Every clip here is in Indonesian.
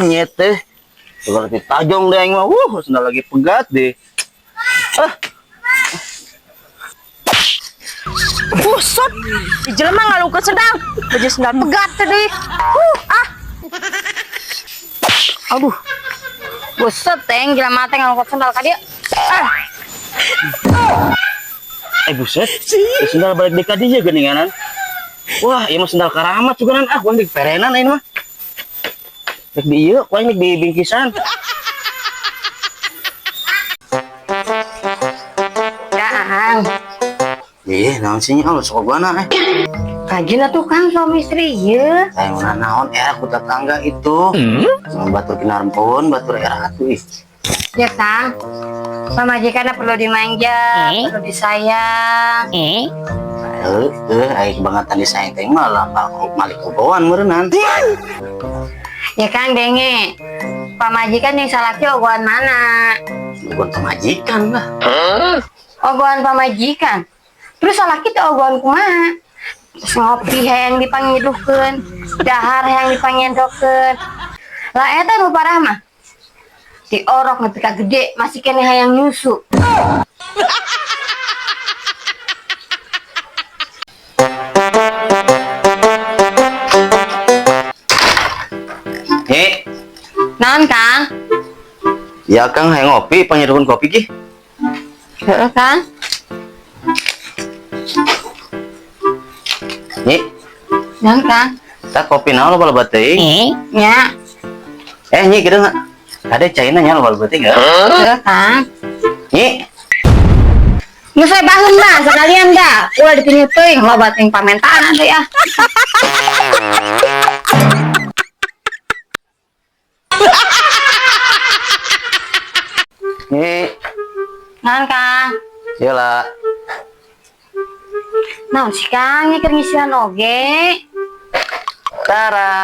nyete. Seperti tajong deh yang mah. Sendal lagi pegat deh. Pusut, di jelema ngalungkeun sendal, baju sendal pegat tadi. Aduh, pusut teng jelema teh ngalungkeun sendal ka dieu. Buset, sendal balik dekat dia geninganan. Wah, iya mah sendal karamat juga nan. Kuang di perenan ini mah. Dek di ieu, kuang di bingkisan. Kang, Naon sih nya Allah sok gana kajina tuh Kang suami istri ya. Saya mana naon era ku tetangga itu. Batur kinarempun, batur era atuh ih. Ya Kang, pamajikanna perlu dimanja, perlu disayang. Aing banget tadi sayang teh malah malik ogowan meureunnan. Ya Kang denge, pamajikan yang salaki ogohan mana? Bukan pemajikan lah. Ogohan pamajikan. Terus salaki teh ogohan kumaha? Ngopi hayang dipangiduhkeun, dahar hayang dipangendokeun. Lah eta nu parah mah. Diorok nepi ka gede masih kene hayang nyusu. Naon Kang? Ya Kang hayang ngopi, pangiduhkeun kopi ki. Heeh Kang. Naon Kang? Tak kopi naon lo bala teuing? Nya. Nyi kieu enggak? Ada China nya lo bala teuing enggak? Heeh Kang. Nyi. Nggak saya bangun dah, sekalian dah. Ulah dipinyu teuing loba teuing pamentaan teh ya. Naon Kang? Iyalah. Naon sih Kang, keur ngisian oge. Tara.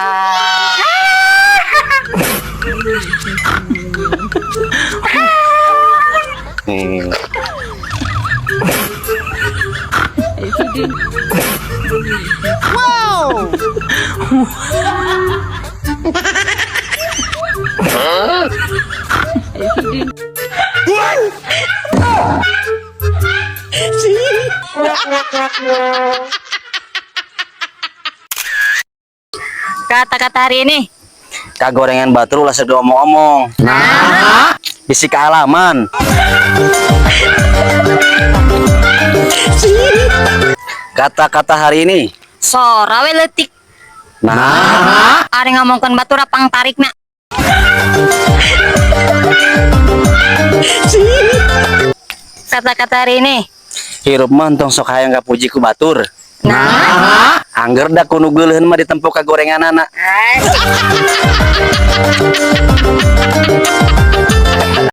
Wow. Kata-kata hari ini. Kagorengan batur ulah sedih omong-omong. Bisi kealaman. Kata-kata hari ini. Sora we leutik. Ari ngomongkeun batur pang tarikna. Kata-kata hari ini. Hirup mah tong sok hayang kapuji ku batur. Angger da kuno geuleuheun mah ditempo kagorenganana.